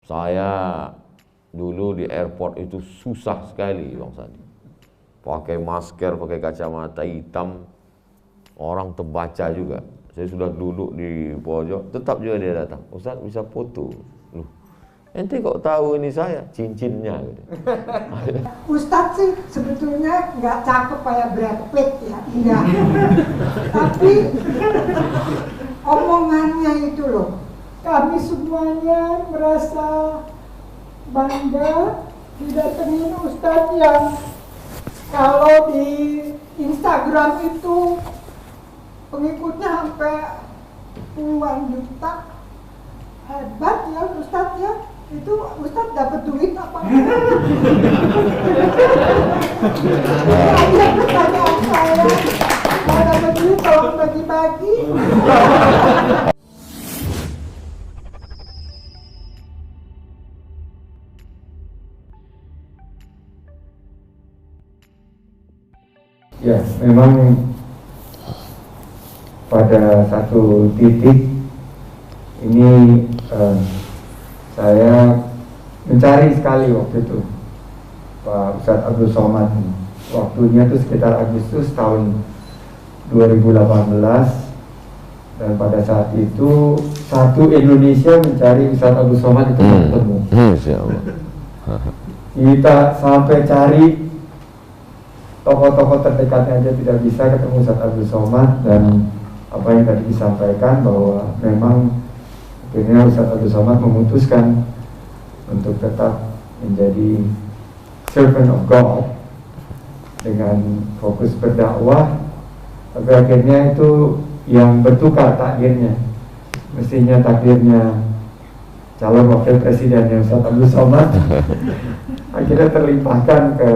Saya dulu di airport itu susah sekali Bang Sandi. Pakai masker, pakai kacamata hitam, orang terbaca juga. Saya sudah duduk di pojok, tetap juga dia datang. Ustaz bisa foto. Loh, ente kok tahu ini saya? Cincinnya gitu. Ustadz sih sebetulnya nggak cakep kayak Brad Pitt ya, enggak. Tapi omongannya itu loh, kami semuanya merasa bangga didatengin Ustadz yang kalau di Instagram itu pengikutnya sampai puluhan juta. Hebat ya Ustadz ya. Itu Ustadz dapat duit apa? Ada pertanyaan saya, mau dapat duit tolong bagi-bagi. Ya, memang pada satu titik ini saya mencari sekali waktu itu Pak Ustadz Abdul Somad. Waktunya itu sekitar Agustus tahun 2018, dan pada saat itu satu Indonesia mencari Ustadz Abdul Somad itu ketemu. Kita sampai cari tokoh-tokoh terdekatnya aja tidak bisa ketemu Ustadz Abdul Somad, dan apa yang tadi disampaikan bahwa memang akhirnya Ustadz Abdul Somad memutuskan untuk tetap menjadi servant of God dengan fokus berdakwah, tapi akhirnya itu yang bertukar takdirnya. Mestinya takdirnya calon wakil presidennya Ustadz Abdul Somad akhirnya terlimpahkan ke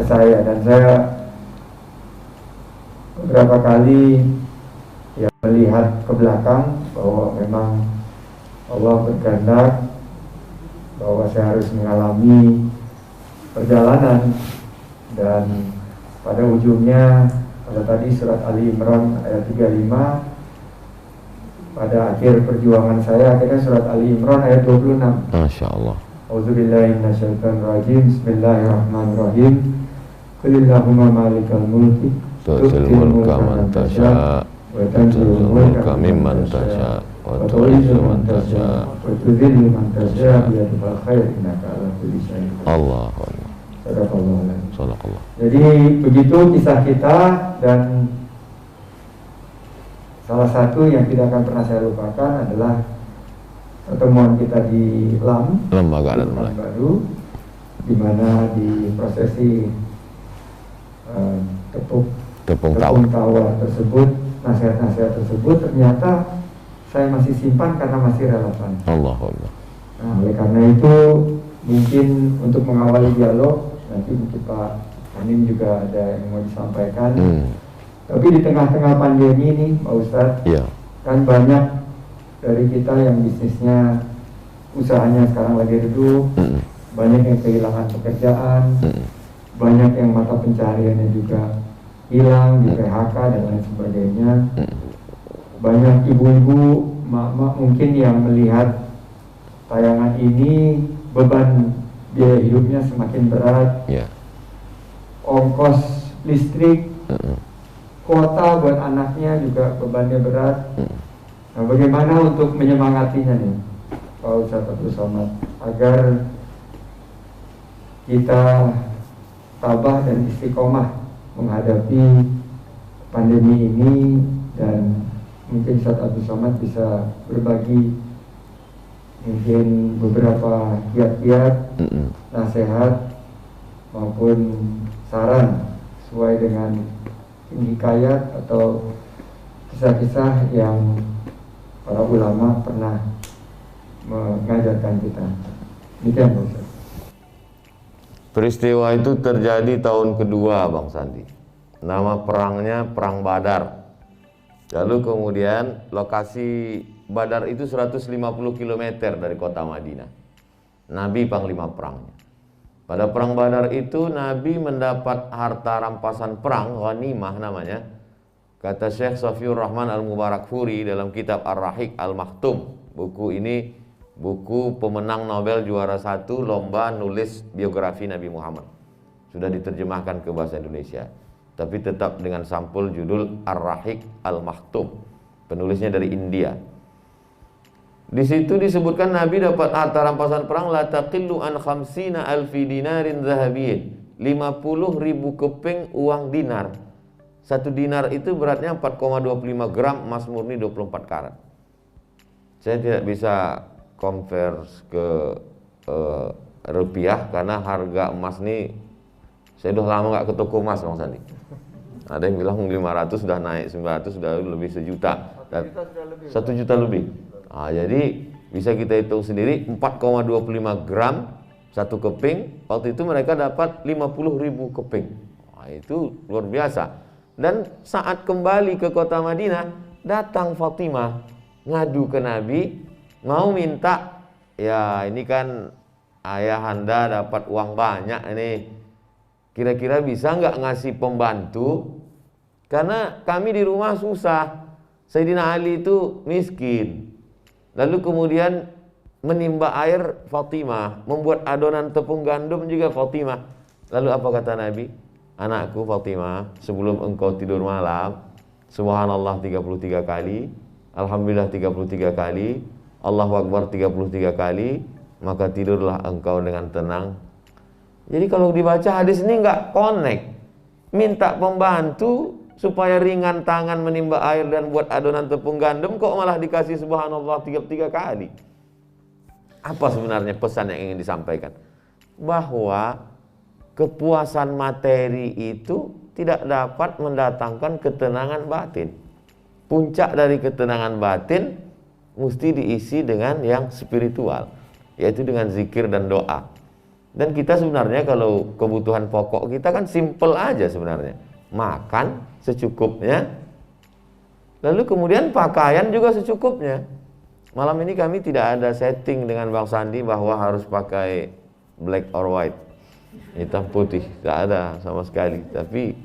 saya, dan saya beberapa kali ya melihat ke belakang bahwa memang Allah berkehendak bahwa saya harus mengalami perjalanan, dan pada ujungnya pada tadi surat Ali Imran ayat 35, pada akhir perjuangan saya akhirnya surat Ali Imran ayat 26. Masya Allah. A'udzubillahi minasyaitonirrajim. Bismillahirrahmanirrahim. Qulillahumma malikal mulki tu'til mulka man tasya wa tanzilul mulka mimman tasya wa tu'izzu man tasya wa tudhillu man tasya biyadikal khair innaka ala kulli syai'in qadir. Allahu Akbar. Sadaqallah. Jadi begitu kisah kita, dan salah satu yang tidak akan pernah saya lupakan adalah pertemuan kita di Lembaga dan baru, di mana di prosesi tepung tawar tersebut, nasihat-nasihat tersebut ternyata saya masih simpan karena masih relevan. Allahu Akbar. Nah, oleh karena itu mungkin untuk mengawali dialog nanti mungkin Pak Anim juga ada yang mau disampaikan. Tapi di tengah-tengah pandemi ini Pak Ustadz, kan banyak dari kita yang bisnisnya, usahanya sekarang lagi redup, banyak yang kehilangan pekerjaan, banyak yang mata pencahariannya juga hilang, di PHK dan lain sebagainya. Banyak ibu-ibu, mak-mak mungkin yang melihat tayangan ini, beban biaya hidupnya semakin berat, ongkos listrik, kuota buat anaknya juga bebannya berat. Nah, bagaimana untuk menyemangatinya nih Pak Ustadz Abdul Somad agar kita tabah dan istiqomah menghadapi pandemi ini, dan mungkin Ustadz Abdul Somad bisa berbagi mungkin beberapa kiat-kiat, nasihat maupun saran sesuai dengan hikayat atau kisah-kisah yang para ulama pernah mengajarkan kita. Demikian Pak Ustaz. Peristiwa itu terjadi tahun kedua Bang Sandi. Nama perangnya Perang Badar. Lalu kemudian lokasi Badar itu 150 km dari kota Madinah. Nabi panglima perangnya. Pada perang Badar itu Nabi mendapat harta rampasan perang, ghanimah namanya. Kata Syekh Safiur Rahman Al-Mubarakfuri dalam kitab Ar-Rahiq Al-Maktum, buku ini buku pemenang Nobel juara 1 lomba nulis biografi Nabi Muhammad. Sudah diterjemahkan ke bahasa Indonesia, tapi tetap dengan sampul judul Ar-Rahiq Al-Maktum. Penulisnya dari India. Di situ disebutkan Nabi dapat harta rampasan perang la taqillu an khamsina alfi dinarin zahabiyyin, 50.000 keping uang dinar. 1 dinar itu beratnya 4,25 gram emas murni 24 karat. Saya tidak bisa convert ke rupiah karena harga emas ini saya udah lama nggak ke toko emas, Bang Sandi. Ada yang bilang 500 sudah naik, 900 sudah lebih 1 juta. 1 juta lebih. Nah, jadi bisa kita hitung sendiri 4,25 gram 1 keping. Waktu itu mereka dapat 50.000 keping. Nah, itu luar biasa. Dan saat kembali ke kota Madinah, datang Fatimah ngadu ke Nabi, mau minta, ya ini kan ayahanda dapat uang banyak ini, kira-kira bisa nggak ngasih pembantu? Karena kami di rumah susah. Sayyidina Ali itu miskin. Lalu kemudian menimba air Fatimah, membuat adonan tepung gandum juga Fatimah. Lalu apa kata Nabi? Anakku Fatimah, sebelum engkau tidur malam, subhanallah 33 kali, alhamdulillah 33 kali, Allahu Akbar 33 kali, maka tidurlah engkau dengan tenang. Jadi kalau dibaca hadis ini nggak connect. Minta pembantu supaya ringan tangan menimba air dan buat adonan tepung gandum, kok malah dikasih subhanallah 33 kali. Apa sebenarnya pesan yang ingin disampaikan? Bahwa kepuasan materi itu tidak dapat mendatangkan ketenangan batin. Puncak dari ketenangan batin mesti diisi dengan yang spiritual, yaitu dengan zikir dan doa. Dan kita sebenarnya kalau kebutuhan pokok kita kan simple aja sebenarnya. Makan secukupnya, lalu kemudian pakaian juga secukupnya. Malam ini kami tidak ada setting dengan Bang Sandi bahwa harus pakai black or white, hitam putih, tidak ada sama sekali. Tapi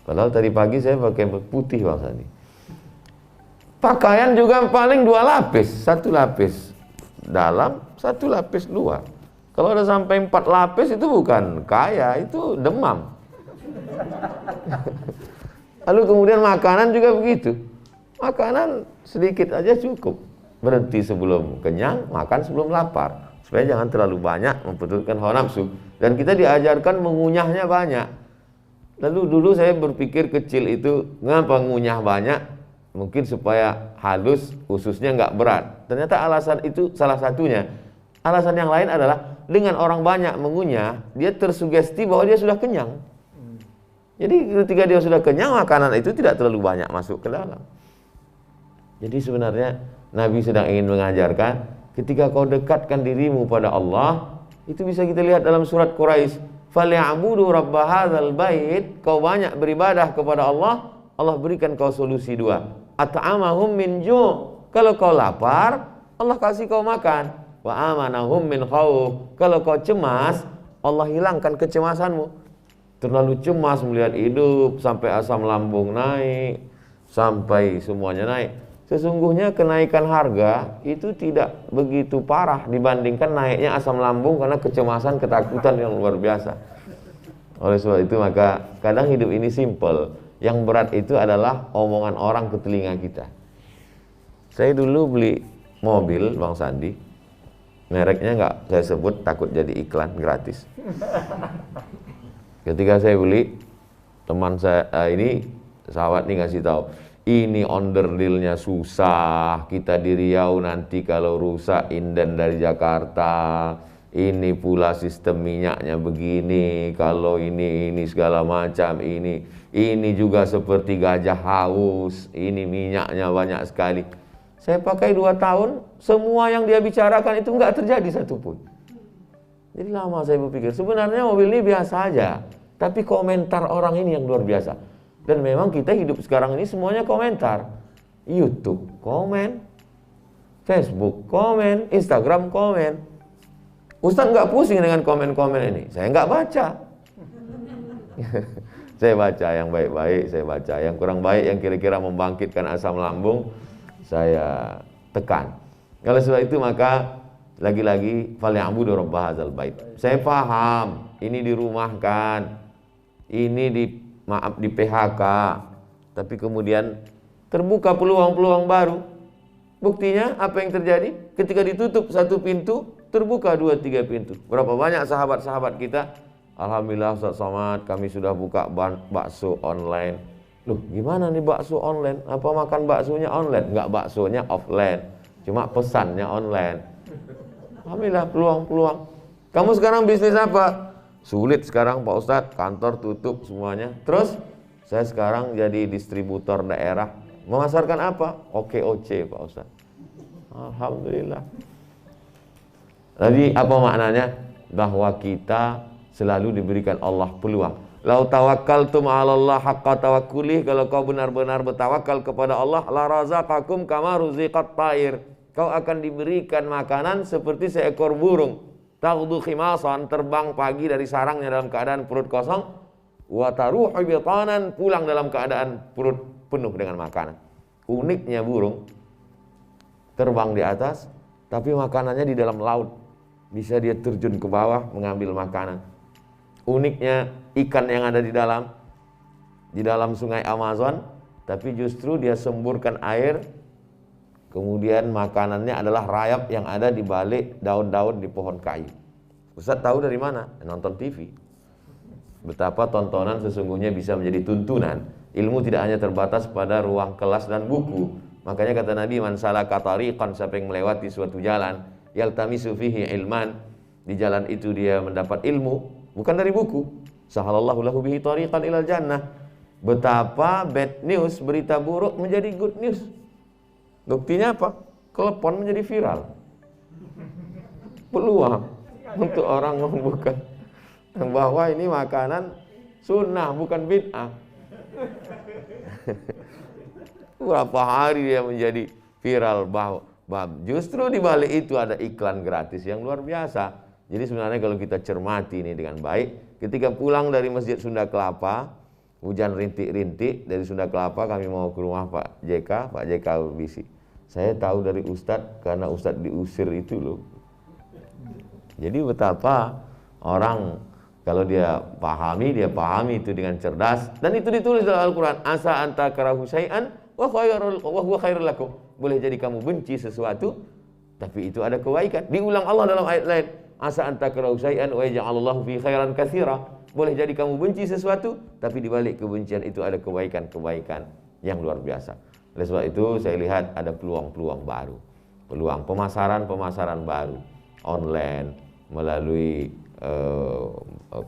padahal tadi pagi saya pakai putih, Bang Sandi. Pakaian juga paling 2 lapis, 1 lapis dalam, 1 lapis luar. Kalau ada sampai 4 lapis itu bukan kaya, itu demam. Lalu kemudian makanan juga begitu. Makanan sedikit aja cukup. Berhenti sebelum kenyang, makan sebelum lapar. Supaya jangan terlalu banyak memperturutkan hawa nafsu. Dan kita diajarkan mengunyahnya banyak. Lalu dulu saya berpikir kecil itu, ngapa ngunyah banyak? Mungkin supaya halus, ususnya nggak berat. Ternyata alasan itu salah satunya. Alasan yang lain adalah dengan orang banyak mengunyah, dia tersugesti bahwa dia sudah kenyang. Jadi ketika dia sudah kenyang, makanan itu tidak terlalu banyak masuk ke dalam. Jadi sebenarnya Nabi sedang ingin mengajarkan, ketika kau dekatkan dirimu pada Allah, itu bisa kita lihat dalam surat Quraisy, "Falyabudu rabb hadzal bait." Kau banyak beribadah kepada Allah, Allah berikan kau solusi 2. At'amahum min ju'. Kalau kau lapar, Allah kasih kau makan. Wa amanahum min khauf. Kalau kau cemas, Allah hilangkan kecemasanmu. Terlalu cemas melihat hidup, sampai asam lambung naik, sampai semuanya naik. Sesungguhnya kenaikan harga itu tidak begitu parah dibandingkan naiknya asam lambung karena kecemasan, ketakutan yang luar biasa. Oleh sebab itu maka kadang hidup ini simple. Yang berat itu adalah omongan orang ke telinga kita. Saya dulu beli mobil, Bang Sandi, mereknya nggak saya sebut, takut jadi iklan gratis. Ketika saya beli, teman saya ini sahabat nih ngasih tahu, ini onderdilnya susah, kita di Riau nanti kalau rusak inden dari Jakarta, ini pula sistem minyaknya begini, kalau ini segala macam, ini juga seperti gajah haus, ini minyaknya banyak sekali. Saya pakai 2 tahun, semua yang dia bicarakan itu nggak terjadi satupun. Jadi lama saya berpikir, sebenarnya mobil ini biasa aja, tapi komentar orang ini yang luar biasa. Dan memang kita hidup sekarang ini semuanya komentar. YouTube komen, Facebook komen, Instagram komen. Ustaz nggak pusing dengan komen-komen ini, saya nggak baca. Saya baca yang baik-baik, saya baca yang kurang baik, yang kira-kira membangkitkan asam lambung, saya tekan. Oleh sebab itu maka lagi-lagi falyabudu rabb hadzal bait. Saya paham, ini dirumahkan, ini di PHK, tapi kemudian terbuka peluang-peluang baru. Buktinya apa yang terjadi? Ketika ditutup satu pintu, terbuka 2-3 pintu. Berapa banyak sahabat-sahabat kita, alhamdulillah Ustaz Somad, kami sudah buka bakso online. Loh, gimana nih bakso online? Apa makan baksonya online? Enggak, baksonya offline. Cuma pesannya online. Alhamdulillah, peluang-peluang. Kamu sekarang bisnis apa? Sulit sekarang Pak Ustadz, kantor tutup semuanya. Terus saya sekarang jadi distributor daerah. Memasarkan apa? OKOC Pak Ustadz. Alhamdulillah. Jadi apa maknanya? Bahwa kita selalu diberikan Allah peluang. Lau tawakkaltum 'ala Allah haqqa tawakkulih, kalau kau benar-benar bertawakal kepada Allah, la razaqakum kama ruziqat ta'ir. Kau akan diberikan makanan seperti seekor burung. Taghdu khimasan, terbang pagi dari sarangnya dalam keadaan perut kosong, wa taruhu bitanan, pulang dalam keadaan perut penuh dengan makanan. Uniknya burung terbang di atas, tapi makanannya di dalam laut. Bisa dia terjun ke bawah mengambil makanan. Uniknya ikan yang ada di dalam sungai Amazon, tapi justru dia semburkan air, kemudian makanannya adalah rayap yang ada di balik daun-daun di pohon kayu. Ustaz tahu dari mana? Nonton TV. Betapa tontonan sesungguhnya bisa menjadi tuntunan. Ilmu tidak hanya terbatas pada ruang kelas dan buku. Makanya kata Nabi, man salaka tariqan, siapa yang melewati suatu jalan, yaltamisu fihi ilman, di jalan itu dia mendapat ilmu, bukan dari buku. Sahalallahu lahu bihi tariqan ilal jannah. Betapa bad news, berita buruk menjadi good news. Buktinya apa? Telepon menjadi viral. Peluang untuk orang membuka bahwa ini makanan sunnah, bukan bid'ah. Berapa hari dia menjadi viral, bahwa justru di balik itu ada iklan gratis yang luar biasa. Jadi sebenarnya kalau kita cermati ini dengan baik, ketika pulang dari Masjid Sunda Kelapa, hujan rintik-rintik dari Sunda Kelapa, kami mau ke rumah Pak JK berbisik. Saya tahu dari Ustadz karena Ustadz diusir itu loh. Jadi betapa orang kalau dia pahami itu dengan cerdas, dan itu ditulis dalam Al-Quran. Asa anta karahu syai'an wa huwa khairul lakum. Boleh jadi kamu benci sesuatu, tapi itu ada kebaikan. Diulang Allah dalam ayat lain. Asa anta karahu syai'an wa yaj'alallahu fi khairan katsira. Boleh jadi kamu benci sesuatu, tapi di balik kebencian itu ada kebaikan-kebaikan yang luar biasa. Oleh sebab itu saya lihat ada peluang-peluang baru. Peluang pemasaran baru. Online, melalui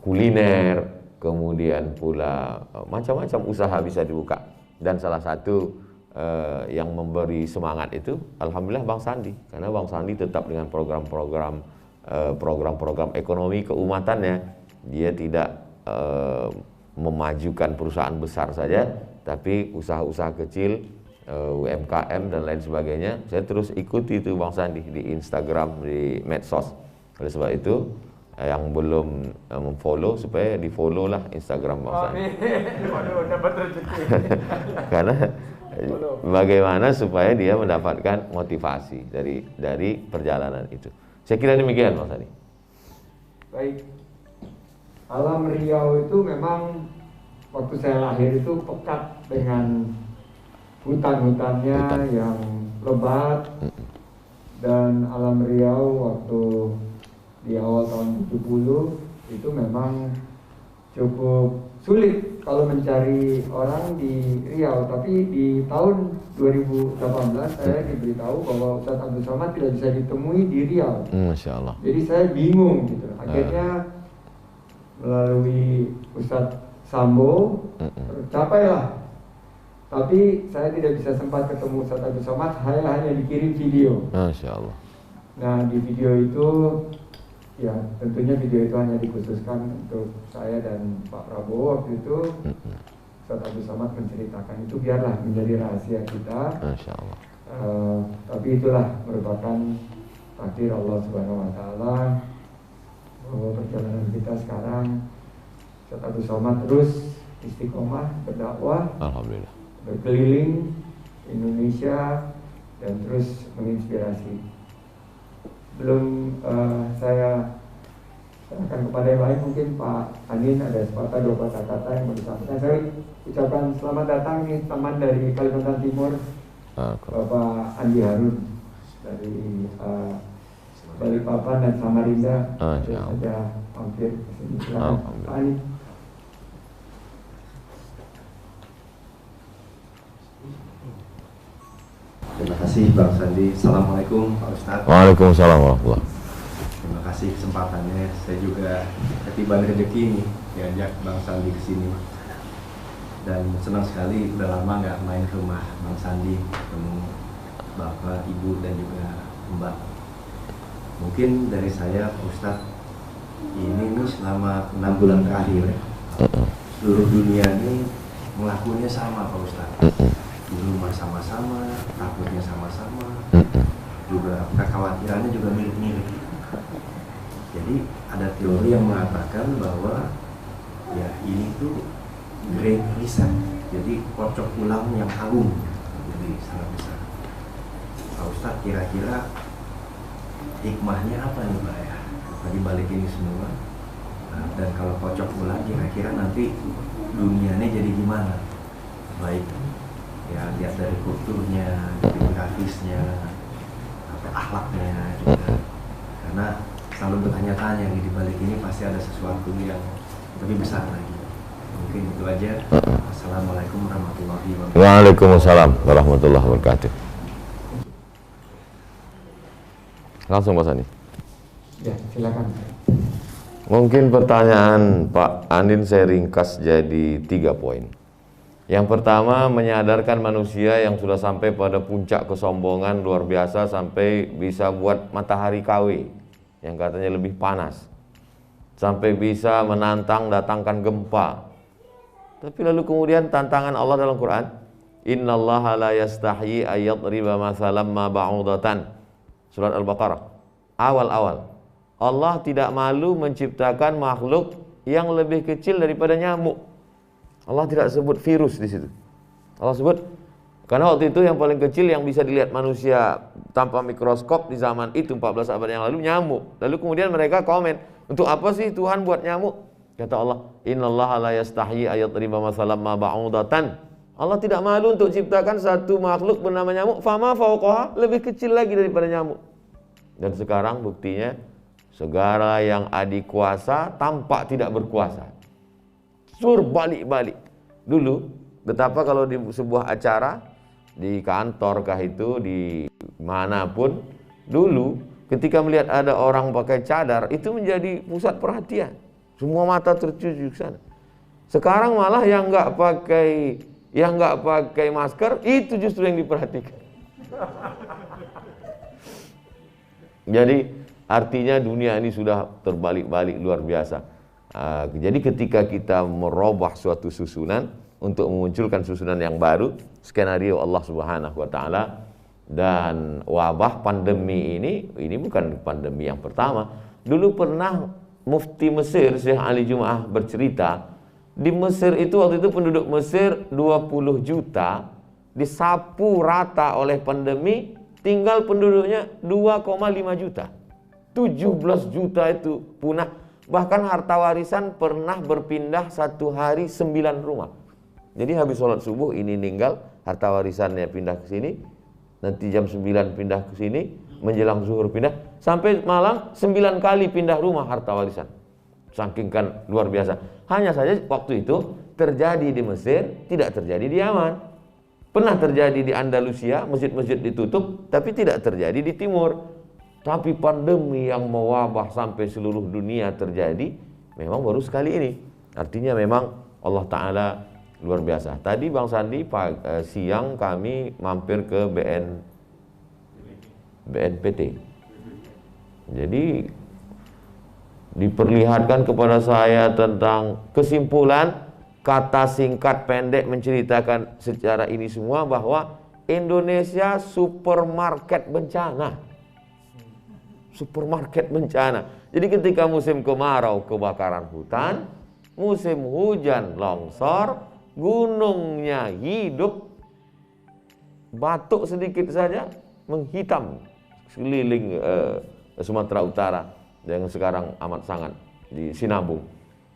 kuliner, kemudian pula macam-macam usaha bisa dibuka. Dan salah satu yang memberi semangat itu alhamdulillah Bang Sandi, karena Bang Sandi tetap dengan program-program ekonomi keumatannya. Dia tidak memajukan perusahaan besar saja, tapi usaha-usaha kecil, UMKM dan lain sebagainya. Saya terus ikuti itu Bang Sandi di Instagram, di medsos. Oleh sebab itu yang belum memfollow supaya di follow lah Instagram Bang Sandi. Dapat rezeki. Karena bagaimana supaya dia mendapatkan motivasi dari perjalanan itu. Saya kira demikian Bang Sandi. Baik. Alam Riau itu memang waktu saya lahir itu pekat dengan hutan-hutannya yang lebat. Dan Alam Riau waktu di awal tahun 70 itu memang cukup sulit kalau mencari orang di Riau. Tapi di tahun 2018 saya diberitahu bahwa Ustadz Abdul Somad tidak bisa ditemui di Riau. Masya Allah. Jadi saya bingung gitu. Akhirnya melalui Ustadz Sambo tercapailah. Tapi saya tidak bisa sempat ketemu Ustadz Abdul Somad, hanya dikirim video. Masya Allah. Nah di video itu, ya tentunya video itu hanya dikhususkan untuk saya dan Pak Prabowo waktu itu. Ustadz Abdul Somad menceritakan itu, biarlah menjadi rahasia kita. Masya Allah. Tapi itulah merupakan takdir Allah Subhanahu Wa Taala bahwa perjalanan kita sekarang Ustadz Abdul Somad terus istiqomah berdakwah. Alhamdulillah. Berkeliling Indonesia dan terus menginspirasi. sebelum saya serahkan kepada yang lain, mungkin Pak Anin ada sepatah dua patah kata yang mau disampaikan. Saya ucapkan selamat datang nih teman dari Kalimantan Timur, Bapak Andi Harun dari Balikpapan dan Samarinda. Saja mampir ke sini. Silakan Pak Anin. Terima kasih Bang Sandi. Assalamualaikum Pak Ustadz. Waalaikumsalam warahmatullahi. Terima kasih kesempatannya. Saya juga ketiban rezeki nih diajak Bang Sandi ke sini. Dan senang sekali udah lama nggak main ke rumah Bang Sandi, ketemu Bapak, Ibu dan juga Mbak. Mungkin dari saya Pak Ustadz, ini nih selama 6 bulan terakhir seluruh dunia ini melakukannya sama Pak Ustadz. Di rumah sama-sama, takutnya sama-sama, juga kekhawatirannya juga mirip-mirip. Jadi ada teori yang mengatakan bahwa ya ini tuh great reset, jadi kocok ulang yang agung, jadi sangat besar. Pak Ustadz, kira-kira hikmahnya apa nih Pak ya bagi balik ini semua? Nah, dan kalau kocok ulang kira-kira nanti dunianya jadi gimana? Baik ya, lihat dari kulturnya, demografisnya, akhlaknya juga. Karena selalu bertanya-tanya di balik ini pasti ada sesuatu yang lebih besar lagi. Mungkin itu aja. Assalamualaikum warahmatullahi wabarakatuh. Waalaikumsalam warahmatullahi wabarakatuh. Langsung Mas Andi. Ya, silakan. Mungkin pertanyaan Pak Andin saya ringkas jadi 3 poin. Yang pertama, menyadarkan manusia yang sudah sampai pada puncak kesombongan luar biasa sampai bisa buat matahari KW yang katanya lebih panas, sampai bisa menantang datangkan gempa. Tapi lalu kemudian tantangan Allah dalam Quran, innallaha la yastahyi ayyadriba mathalan ma ba'udatan, surat Al-Baqarah awal-awal. Allah tidak malu menciptakan makhluk yang lebih kecil daripada nyamuk. Allah tidak sebut virus di situ. Allah sebut, karena waktu itu yang paling kecil yang bisa dilihat manusia tanpa mikroskop di zaman itu 14 abad yang lalu nyamuk. Lalu kemudian mereka komen, untuk apa sih Tuhan buat nyamuk? Kata Allah, innallaha la yastahyi ayyadriba mathalan ma ba'udatan. Allah tidak malu untuk ciptakan satu makhluk bernama nyamuk, fama fauqaha, lebih kecil lagi daripada nyamuk. Dan sekarang buktinya segala yang adikuasa tampak tidak berkuasa. Balik-balik. Dulu betapa kalau di sebuah acara, di kantor kah itu, di manapun, dulu ketika melihat ada orang pakai cadar itu menjadi pusat perhatian. Semua mata tertuju ke sana. Sekarang malah yang nggak pakai masker itu justru yang diperhatikan. Jadi artinya dunia ini sudah terbalik-balik luar biasa. Jadi ketika kita merubah suatu susunan untuk memunculkan susunan yang baru, skenario Allah Subhanahu wa taala, dan wabah pandemi ini bukan pandemi yang pertama. Dulu pernah Mufti Mesir Syekh Ali Jumaah bercerita, di Mesir itu waktu itu penduduk Mesir 20 juta, disapu rata oleh pandemi, tinggal penduduknya 2,5 juta. 17 juta itu punah. Bahkan harta warisan pernah berpindah satu hari 9 rumah. Jadi habis sholat subuh ini meninggal, harta warisannya pindah ke sini, nanti jam 9 pindah ke sini, menjelang zuhur pindah, sampai malam 9 kali pindah rumah harta warisan. Saking kan luar biasa. Hanya saja waktu itu terjadi di Mesir, tidak terjadi di Yaman. Pernah terjadi di Andalusia, masjid-masjid ditutup, tapi tidak terjadi di timur. Tapi pandemi yang mewabah sampai seluruh dunia terjadi memang baru sekali ini. Artinya memang Allah Ta'ala luar biasa. Tadi Bang Sandi siang kami mampir ke BNPT. Jadi diperlihatkan kepada saya tentang kesimpulan, kata singkat pendek menceritakan secara ini semua bahwa Indonesia supermarket bencana. Supermarket bencana. Jadi ketika musim kemarau kebakaran hutan, musim hujan longsor, gunungnya hidup, batuk sedikit saja menghitam sekeliling Sumatera Utara yang sekarang amat sangat di Sinabung.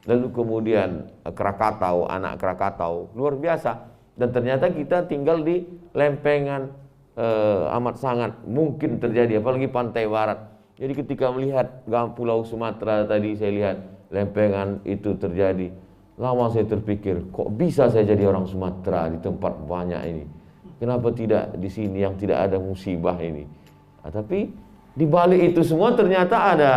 Lalu kemudian Krakatau, anak Krakatau, luar biasa. Dan ternyata kita tinggal di lempengan amat sangat mungkin terjadi, apalagi pantai barat. Jadi ketika melihat Pulau Sumatera tadi, saya lihat lempengan itu terjadi. Lama saya terpikir, kok bisa saya jadi orang Sumatera di tempat banyak ini? Kenapa tidak di sini yang tidak ada musibah ini? Nah, tapi di balik itu semua ternyata ada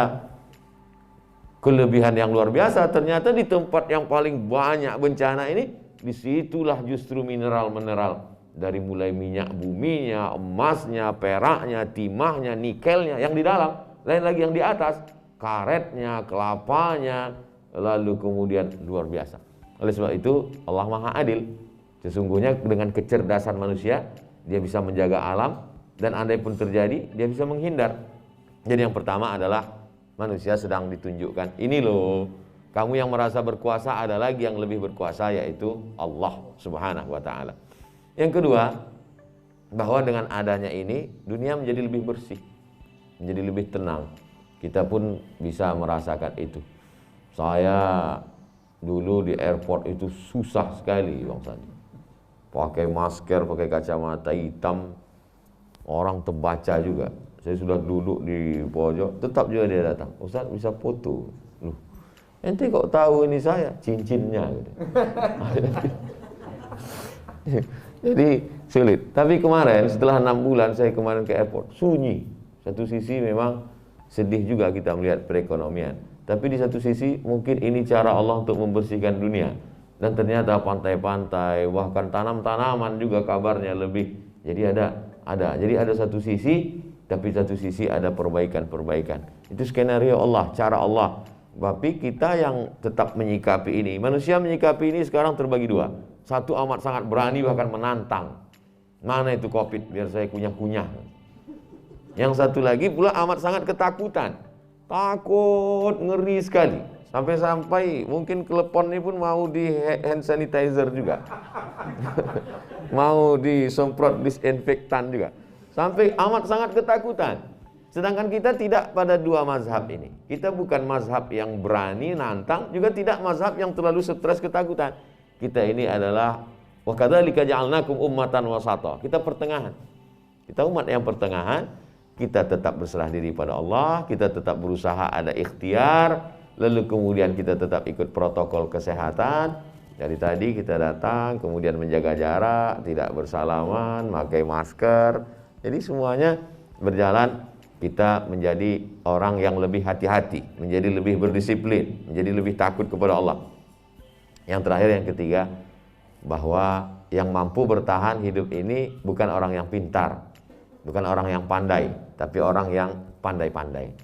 kelebihan yang luar biasa. Ternyata di tempat yang paling banyak bencana ini, disitulah justru mineral-mineral. Dari mulai minyak buminya, emasnya, peraknya, timahnya, nikelnya yang di dalam. Lain lagi yang di atas, karetnya, kelapanya, lalu kemudian luar biasa. Oleh sebab itu Allah Maha Adil. Sesungguhnya dengan kecerdasan manusia, dia bisa menjaga alam, dan andai pun terjadi, dia bisa menghindar. Jadi yang pertama adalah manusia sedang ditunjukkan, ini loh, kamu yang merasa berkuasa, ada lagi yang lebih berkuasa, yaitu Allah Subhanahu wa ta'ala. Yang kedua, bahwa dengan adanya ini, dunia menjadi lebih bersih, menjadi lebih tenang. Kita pun bisa merasakan itu. Saya dulu di airport itu susah sekali, Bang Sandi. Pakai masker, pakai kacamata hitam, orang terbaca juga. Saya sudah duduk di pojok, tetap juga dia datang. Ustaz bisa foto. Loh, ente kok tahu ini saya? Cincinnya gitu. Jadi sulit. Tapi kemarin setelah 6 bulan saya kemarin ke airport, sunyi. Satu sisi memang sedih juga kita melihat perekonomian. Tapi di satu sisi mungkin ini cara Allah untuk membersihkan dunia. Dan ternyata pantai-pantai, bahkan tanam-tanaman juga kabarnya lebih. Jadi Jadi ada satu sisi, tapi satu sisi ada perbaikan-perbaikan. Itu skenario Allah, cara Allah. Tapi kita yang tetap menyikapi ini, manusia menyikapi ini sekarang terbagi dua. Satu amat sangat berani bahkan menantang. Mana itu COVID biar saya kunyah-kunyah. Yang satu lagi pula amat sangat ketakutan. Takut, ngeri sekali. Sampai-sampai mungkin telepon ini pun mau di hand sanitizer juga. Mau disemprot disinfektan juga. Sampai amat sangat ketakutan. Sedangkan kita tidak pada dua mazhab ini. Kita bukan mazhab yang berani nantang, juga tidak mazhab yang terlalu stres ketakutan. Kita ini adalah wa kadzalika ja'alnakum ummatan wasata. Kita pertengahan. Kita umat yang pertengahan. Kita tetap berserah diri pada Allah, kita tetap berusaha ada ikhtiar, lalu kemudian kita tetap ikut protokol kesehatan. Dari tadi kita datang, kemudian menjaga jarak, tidak bersalaman, pakai masker. Jadi semuanya berjalan. Kita menjadi orang yang lebih hati-hati, menjadi lebih berdisiplin, menjadi lebih takut kepada Allah. Yang terakhir, yang ketiga, bahwa yang mampu bertahan hidup ini bukan orang yang pintar, bukan orang yang pandai, tapi orang yang pandai-pandai.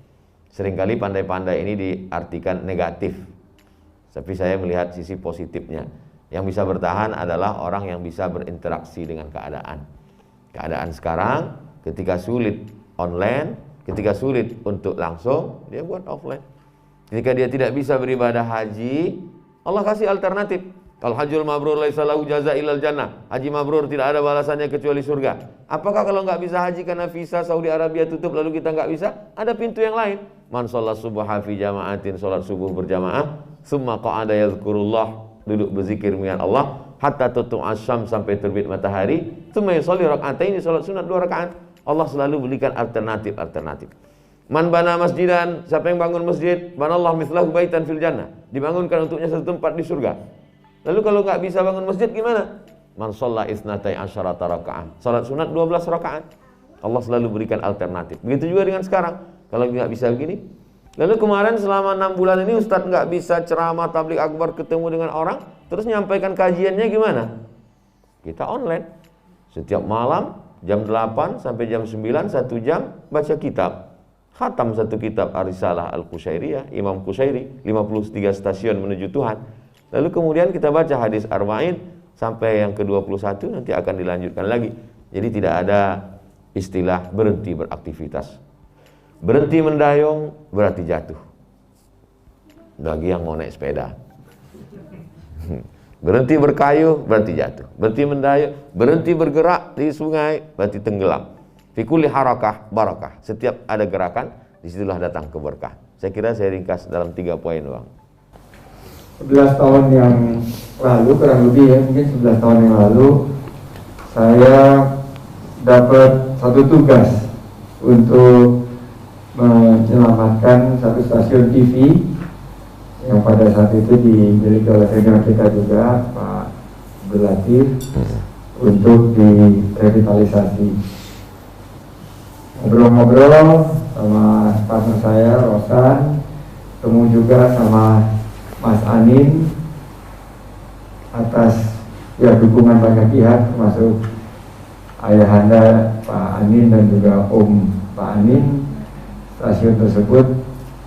Seringkali pandai-pandai ini diartikan negatif, tapi saya melihat sisi positifnya. Yang bisa bertahan adalah orang yang bisa berinteraksi dengan keadaan. Keadaan sekarang, ketika sulit online, ketika sulit untuk langsung, dia buat offline. Ketika dia tidak bisa beribadah haji, Allah kasih alternatif. Kalau hajjul mabrur laisa lahu jaza illal jannah. Haji mabrur tidak ada balasannya kecuali surga. Apakah kalau nggak bisa haji karena visa Saudi Arabia tutup lalu kita nggak bisa? Ada pintu yang lain. Man sholat subha fi jama'atin, sholat subuh berjamaah, summa qa'ada yadhkurullah, duduk berzikir mengingat Allah, hatta tutu asyam, sampai terbit matahari, summa yusolli raka'ataini, sholat sunat 2 rakaat. Allah selalu berikan alternatif. Man bana masjidan, siapa yang bangun masjid, banallahu mithlahu baitan fil jannah, dibangunkan untuknya satu tempat di surga. Lalu kalau nggak bisa bangun masjid gimana? Man shalla isnatai asyarata raka'ah, salat sunat 12 rakaat. Allah selalu berikan alternatif. Begitu juga dengan sekarang. Kalau nggak bisa begini. Lalu kemarin selama 6 bulan ini Ustadz nggak bisa ceramah tabligh akbar, ketemu dengan orang, terus nyampaikan kajiannya gimana? Kita online. Setiap malam jam 8 sampai jam 9, 1 jam baca kitab. Khatam satu kitab Ar-Risalah Al-Qushairiyah, Imam Qushairi, 53 stasiun menuju Tuhan. Lalu kemudian kita baca hadis Arba'in sampai yang ke-21, nanti akan dilanjutkan lagi. Jadi tidak ada istilah berhenti beraktivitas. Berhenti mendayung berarti jatuh. Bagi yang mau naik sepeda. Berhenti berkayuh berarti jatuh. Berhenti mendayung, berhenti bergerak di sungai berarti tenggelam. Fi kulli harakah barakah. Setiap ada gerakan disitulah datang keberkah. Saya kira saya ringkas dalam 3 poin, Bang. 11 tahun yang lalu, kurang lebih ya, mungkin 11 tahun yang lalu, saya dapat satu tugas untuk menyelamatkan satu stasiun TV yang pada saat itu dimiliki oleh senior kita juga, Pak Abdul Latif, untuk direvitalisasi. Ngobrol-ngobrol sama partner saya, Rosan, ketemu juga sama Mas Anin atas ya dukungan banyak pihak, termasuk ayahanda Pak Anin dan juga Om Pak Anin. Stasiun tersebut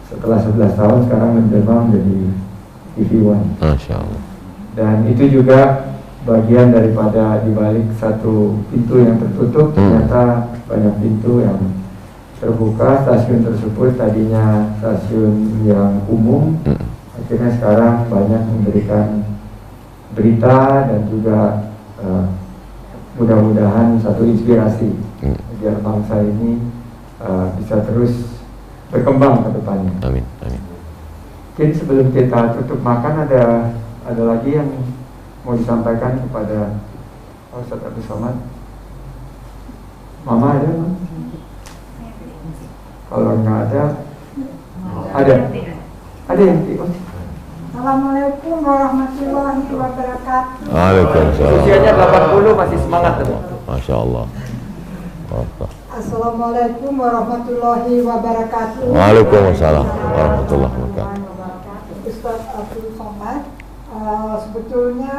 setelah 11 tahun sekarang menjelma menjadi TV One. Masya Allah. Dan itu juga bagian daripada dibalik satu pintu yang tertutup, ternyata banyak pintu yang terbuka. Stasiun tersebut tadinya stasiun yang umum, akhirnya sekarang banyak memberikan berita dan juga mudah-mudahan satu inspirasi agar bangsa ini bisa terus berkembang ke depannya. Amin, amin. Mungkin sebelum kita tutup makan ada lagi yang mau disampaikan kepada Ustaz Abdul Somad. Mama ada? Mam? Kalau nggak ada yang Assalamualaikum warahmatullahi wabarakatuh. Waalaikumsalam. usianya 80 masih semangat tuh. Masya Allah. Assalamualaikum warahmatullahi wabarakatuh. Waalaikumsalam warahmatullahi wabarakatuh. Ustaz Abdul Somad, sebetulnya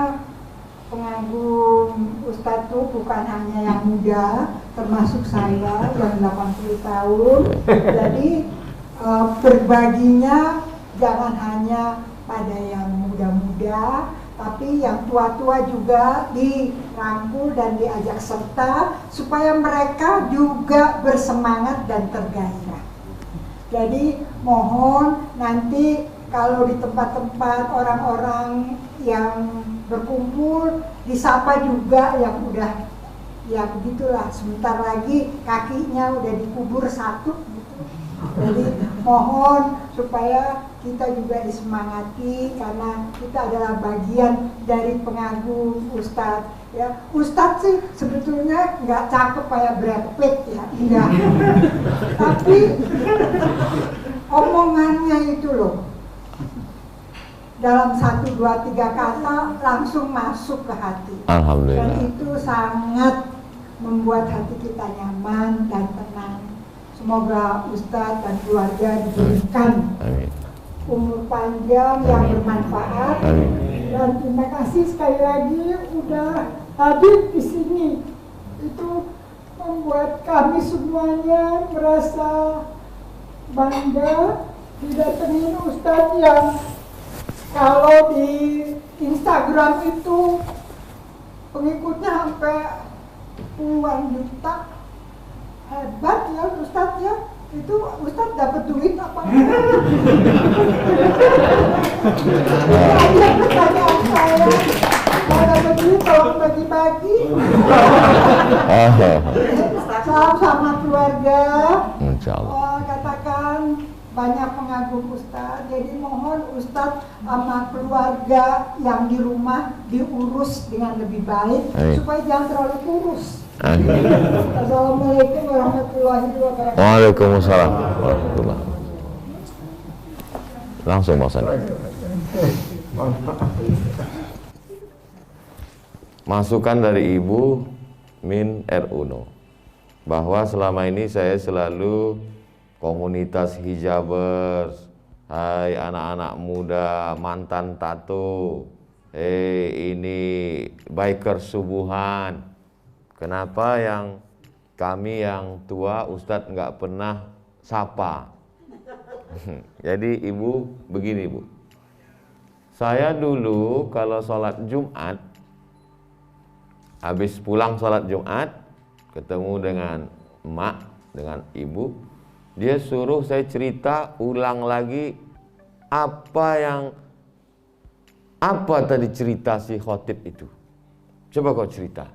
pengagum Ustadz itu bukan hanya yang muda, termasuk saya yang 80 tahun. Jadi berbaginya jangan hanya pada yang muda-muda, tapi yang tua-tua juga dirangkul dan diajak serta supaya mereka juga bersemangat dan tergairah. Jadi mohon nanti kalau di tempat-tempat orang-orang yang berkumpul disapa juga yang udah ya begitulah, sebentar lagi kakinya udah dikubur satu gitu. Jadi mohon supaya kita juga disemangati karena kita adalah bagian dari pengagum Ustadz. Ya, Ustadz sih sebetulnya nggak cakep kayak Brad Pitt ya, enggak. Tapi omongannya itu loh, dalam 1, 2, 3 kata langsung masuk ke hati. Alhamdulillah. Dan itu sangat membuat hati kita nyaman dan tenang. Semoga Ustadz dan keluarga diberikan umur panjang yang bermanfaat. Dan terima kasih sekali lagi udah hadir di sini. Itu membuat kami semuanya merasa bangga didatengin Ustadz yang kalau di Instagram itu pengikutnya sampai puluhan juta. Hebat ya Ustadz ya. Itu Ustadz dapat duit apa? Ada pertanyaan saya. Kalau dapat duit tolong bagi-bagi. Salam sama keluarga. Insyaallah. Katakan banyak pengagum Ustadz, jadi mohon Ustadz sama keluarga yang di rumah diurus dengan lebih baik. Supaya jangan terlalu kurus. Assalamualaikum warahmatullahi wabarakatuh. Waalaikumsalam warahmatullahi wabarakatuh. Langsung Bang Sandi. Masukan dari Ibu Min R. bahwa selama ini saya selalu komunitas hijabers, hai anak-anak muda mantan tato, ini biker subuhan. Kenapa yang kami yang tua Ustadz nggak pernah sapa? Jadi Ibu begini Bu, saya dulu kalau sholat Jumat, habis pulang sholat Jumat, ketemu dengan emak, dengan ibu, dia suruh saya cerita ulang lagi apa tadi cerita si khotib itu. Coba kau cerita.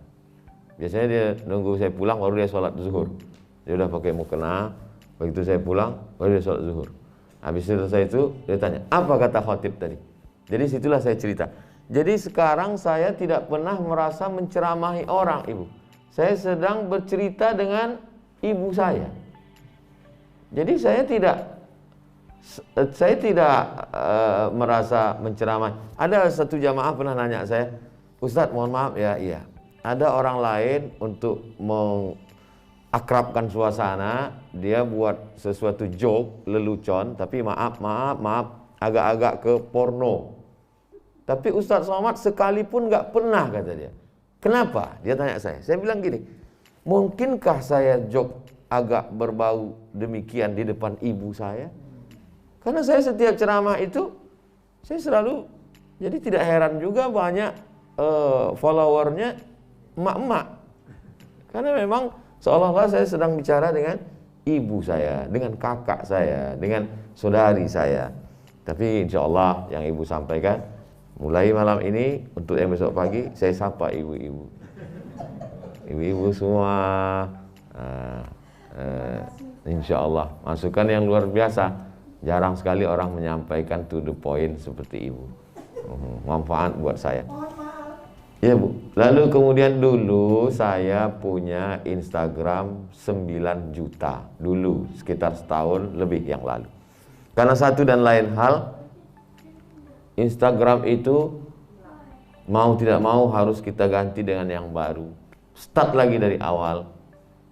Biasanya dia nunggu saya pulang baru dia sholat zuhur. Dia udah pakai mukena, Begitu saya pulang, baru dia sholat zuhur. Habis selesai itu, dia tanya, apa kata khotib tadi? Jadi situlah saya cerita. Jadi sekarang saya tidak pernah merasa menceramahi orang, Ibu. Saya sedang bercerita dengan ibu saya. Jadi saya tidak merasa menceramai. Ada satu jamaah pernah nanya saya, Ustadz mohon maaf ya, iya. Ada orang lain untuk mengakrabkan suasana, dia buat sesuatu joke, lelucon, tapi maaf, agak-agak ke porno. Tapi Ustadz Somad sekalipun nggak pernah, kata dia. Kenapa? Dia tanya saya bilang gini, mungkinkah saya joke agak berbau demikian di depan ibu saya? Karena saya setiap ceramah itu, saya selalu, jadi tidak heran juga banyak followernya emak-emak. Karena memang seolah-olah saya sedang bicara dengan ibu saya, dengan kakak saya, dengan saudari saya. Tapi insya Allah yang ibu sampaikan, mulai malam ini, untuk yang besok pagi, saya sapa ibu-ibu. Ibu-ibu semua, insya Allah, masukan yang luar biasa. Jarang sekali orang menyampaikan to the point seperti ibu. Manfaat buat saya. Ya Bu. Lalu kemudian dulu saya punya Instagram 9 juta. Dulu, sekitar setahun lebih yang lalu. Karena satu dan lain hal, Instagram itu mau tidak mau harus kita ganti dengan yang baru. Start lagi dari awal.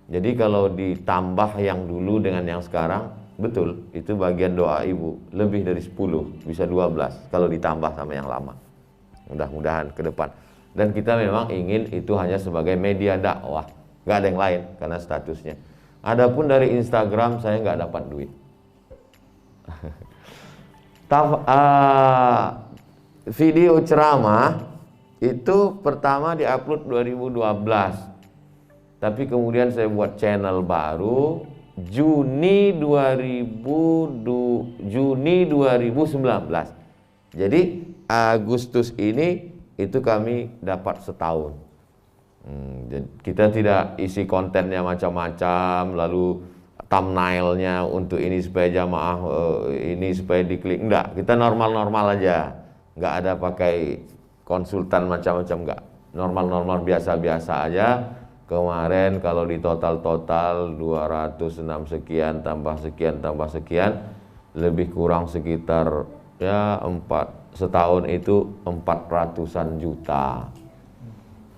Jadi kalau ditambah yang dulu dengan yang sekarang, betul, itu bagian doa ibu. Lebih dari 10, bisa 12 kalau ditambah sama yang lama. Mudah-mudahan ke depan. Dan kita memang ingin itu hanya sebagai media dakwah, nggak ada yang lain karena statusnya. Adapun dari Instagram saya nggak dapat duit. Video ceramah itu pertama diupload 2012, tapi kemudian saya buat channel baru Juni 2019. Jadi Agustus ini itu kami dapat setahun. Kita tidak isi kontennya macam-macam, lalu thumbnailnya untuk ini supaya jamaah ini supaya diklik, enggak, kita normal-normal aja, enggak ada pakai konsultan macam-macam, enggak, normal-normal biasa-biasa aja. Kemarin kalau di total 206 sekian tambah sekian lebih kurang sekitar ya setahun itu 400-an juta.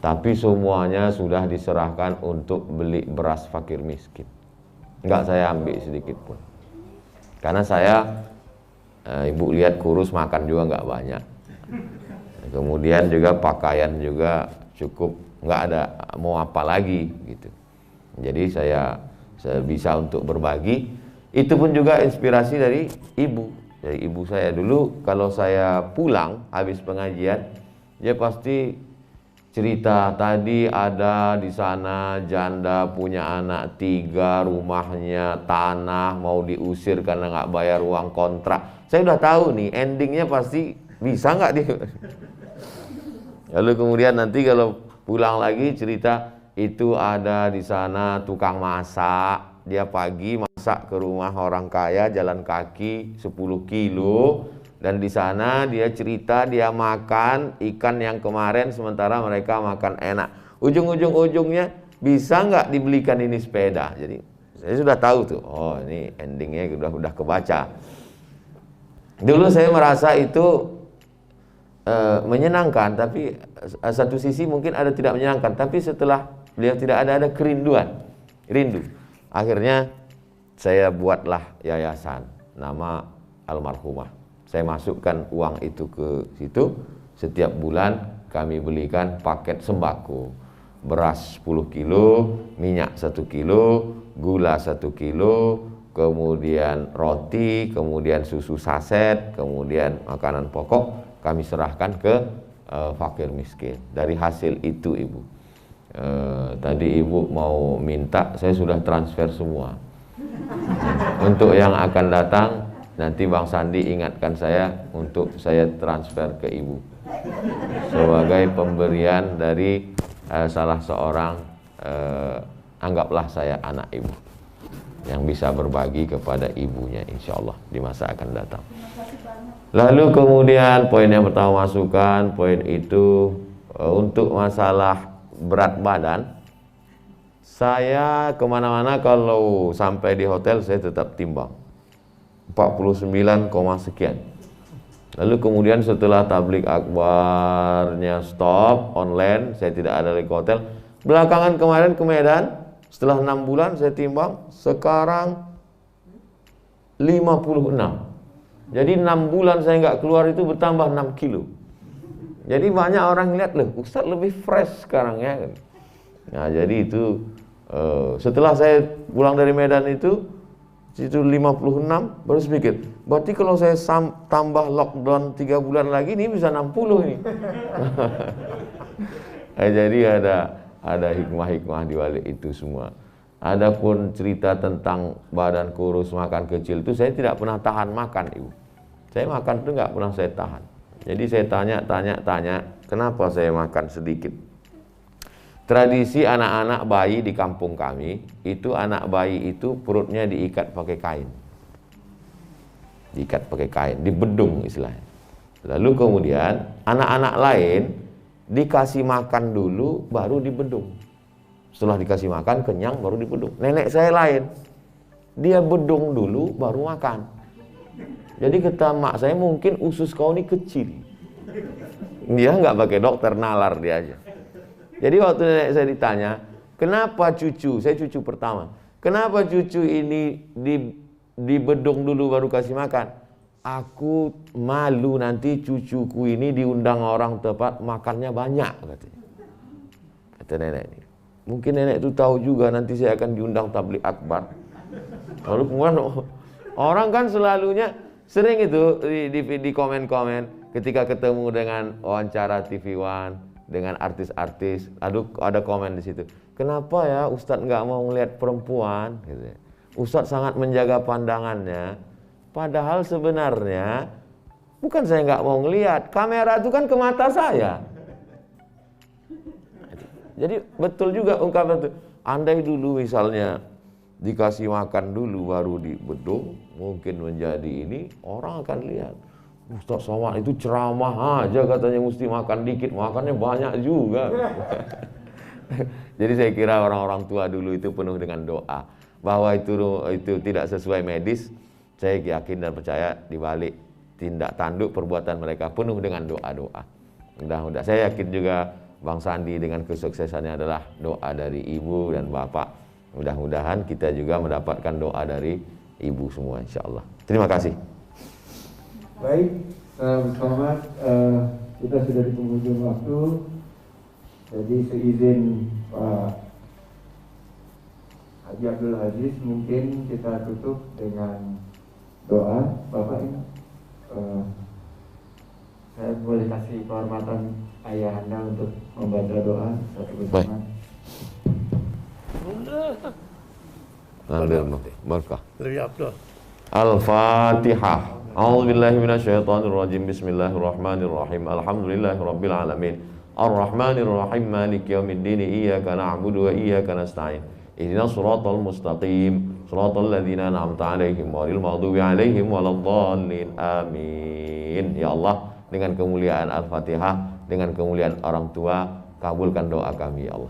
Tapi semuanya sudah diserahkan untuk beli beras fakir miskin. Enggak saya ambil sedikit pun. Karena saya, ibu lihat kurus, makan juga enggak banyak. Kemudian juga pakaian juga cukup, enggak ada mau apa lagi gitu. Jadi saya bisa untuk berbagi. Itu pun juga inspirasi dari ibu. Dari ibu saya dulu kalau saya pulang habis pengajian, dia pasti cerita, tadi ada di sana janda punya anak 3, rumahnya tanah mau diusir karena nggak bayar uang kontrak. Saya udah tahu nih endingnya pasti bisa nggak dia. Lalu kemudian nanti kalau pulang lagi cerita, itu ada di sana tukang masak, dia pagi masak ke rumah orang kaya jalan kaki 10 kilo. Dan di sana dia cerita dia makan ikan yang kemarin sementara mereka makan enak. Ujung-ujungnya bisa nggak dibelikan ini sepeda. Jadi saya sudah tahu tuh, oh ini endingnya udah kebaca. Dulu saya merasa itu menyenangkan, tapi satu sisi mungkin ada tidak menyenangkan. Tapi setelah beliau tidak ada kerinduan, rindu. Akhirnya saya buatlah yayasan, nama almarhumah. Saya masukkan uang itu ke situ. Setiap bulan kami belikan paket sembako. Beras 10 kilo, minyak 1 kilo, gula 1 kilo, kemudian roti, kemudian susu saset, kemudian makanan pokok. Kami serahkan ke fakir miskin. Dari hasil itu ibu. Tadi ibu mau minta, saya sudah transfer semua. Untuk yang akan datang, nanti Bang Sandi ingatkan saya untuk saya transfer ke ibu sebagai pemberian dari salah seorang, anggaplah saya anak ibu. yang bisa berbagi kepada ibunya insya Allah di masa akan datang. Lalu kemudian poin yang pertama masukan, poin itu untuk masalah berat badan. Saya kemana-mana kalau sampai di hotel saya tetap timbang 49, sekian. Lalu kemudian setelah tablik akbarnya stop online, saya tidak ada lagi ke hotel. Belakangan kemarin ke Medan, setelah 6 bulan saya timbang, sekarang 56. Jadi 6 bulan saya nggak keluar itu bertambah 6 kilo. Jadi banyak orang lihat, loh Ustaz lebih fresh sekarang ya. Nah jadi itu setelah saya pulang dari Medan itu 56, baru sedikit. Berarti kalau saya tambah lockdown 3 bulan lagi, ini bisa 60 nih. Jadi ada hikmah-hikmah di balik itu semua. Adapun cerita tentang badan kurus, makan kecil itu saya tidak pernah tahan makan, Ibu. Saya makan itu nggak pernah saya tahan. Jadi saya tanya, kenapa saya makan sedikit? Tradisi anak-anak bayi di kampung kami, itu anak bayi itu perutnya diikat pakai kain. Diikat pakai kain, dibedung istilahnya. Lalu kemudian anak-anak lain dikasih makan dulu baru dibedung. Setelah dikasih makan kenyang baru dibedung. Nenek saya lain, dia bedung dulu baru makan. Jadi kata mak saya, mungkin usus kau ini kecil. Dia nggak pakai dokter, nalar dia aja. Jadi waktu nenek saya ditanya, kenapa cucu, saya cucu pertama, kenapa cucu ini dibedung dulu baru kasih makan? Aku malu nanti cucuku ini diundang orang tempat makannya banyak, katanya. Kata nenek ini. Mungkin nenek itu tahu juga nanti saya akan diundang tablik akbar. Lalu kemudian orang kan selalunya sering itu di komen-komen ketika ketemu dengan wawancara TV One dengan artis-artis, ada komen di situ. Kenapa ya Ustadz nggak mau ngelihat perempuan? Gitu. Ustadz sangat menjaga pandangannya. Padahal sebenarnya bukan saya nggak mau ngelihat, kamera itu kan ke mata saya. Jadi betul juga ungkapan itu. Andai dulu misalnya dikasih makan dulu baru dibedung, mungkin menjadi ini, orang akan lihat Ustaz Somad itu ceramah aja katanya mesti makan dikit, makannya banyak juga. Jadi saya kira orang-orang tua dulu itu penuh dengan doa. Bahwa itu tidak sesuai medis, saya yakin dan percaya di balik tindak tanduk perbuatan mereka penuh dengan doa-doa. Mudah-mudahan saya yakin juga Bang Sandi dengan kesuksesannya adalah doa dari ibu dan bapak. Mudah-mudahan kita juga mendapatkan doa dari ibu semua insya-Allah. Terima kasih. Baik, selamat. Kita sudah di penghujung waktu. Jadi seizin Pak Haji Abdul Aziz, mungkin kita tutup dengan doa. Bapak ini, saya boleh kasih kehormatan ayah Anda untuk membaca doa satu bersama. Barakah. Lebih Abdul. Al-Fatihah. A'udzubillahi minasyaitonirrajim. Bismillahirrahmanirrahim. Alhamdulillahirabbil alamin. Arrahmanirrahim. Maliki yaumiddin. Iyyaka na'budu wa iyyaka nasta'in. Ihdinas shiratal mustaqim. Shiratal ladzina an'amta 'alaihim ghairil maghdubi 'alaihim waladdallin. Amin. Ya Allah, dengan kemuliaan Al-Fatihah, dengan kemuliaan orang tua, kabulkan doa kami ya Allah.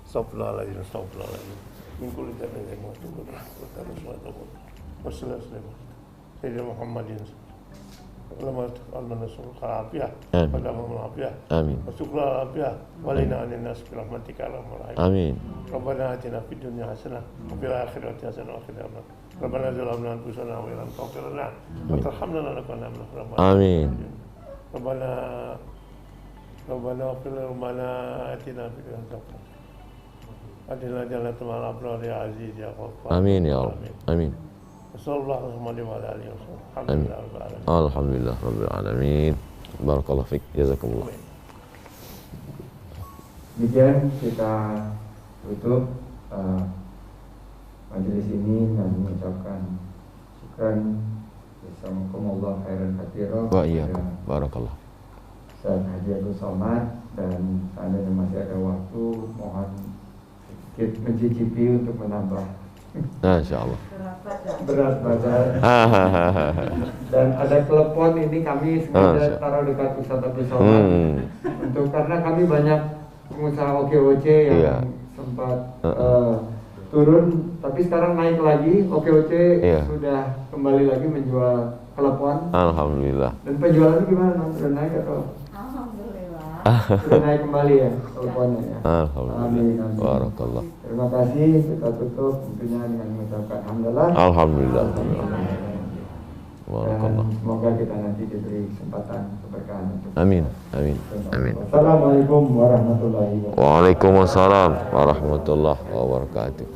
Astagfirullahaladzim, astagfirullahaladzim. Min kulli dhanbin wa tubu wa sallallahu Sayyidina Muhammadin. Allahumma almana sulqa afiyah, pada afiyah. Amin. Wa syukra afiyah, walina anin nas bi rahmatika arhamar rahim. Amin. Rabbana atina fid dunya hasanah wa fil akhirati hasanah wa qina adzaban. Rabbana zalamna anfusana wa illam taghfir lana wa tarhamna lanakunanna minadh dhalimin. Amin. Rabbana ighfir lana atina fid dunya hasanah. Adilna jannatul abrar ya aziz ya ghaffar. Amin ya Allah. Amin. Sallallahu alaihi wa alihi wasallam. Alhamdulillah rabbil alamin. Barakallahu fiik. Jazakumullah. Demikian kita tutup majelis ini dan mengucapkan syukran jazakumullah khairan katsiran. Wa iyyakum. Barakallah. Ustaz Haji Abdul Somad, dan seandainya masih ada waktu mohon mencicipi untuk menambah Masya Allah. berat badan. Dan ada telepon ini kami sengaja taruh dekat Ustadz Abdul Somad untuk karena kami banyak pengusaha OKOC yang Iya. sempat turun, tapi sekarang naik lagi. OKOC Iya. sudah kembali lagi menjual telepon. Alhamdulillah. Dan penjualannya gimana? Sudah naik atau? Sudah naik kembali ya teleponnya ya. Alhamdulillah. Amin, amin. Barakallah. Terima kasih, kita tutup tentunya dengan mengucapkan alhamdulillah. Alhamdulillah. Dan Barakallah. semoga kita nanti diberi kesempatan keberkahan untuk Amin. Amin. Amin. Assalamualaikum warahmatullahi wabarakatuh. Waalaikumsalam warahmatullahi wabarakatuh.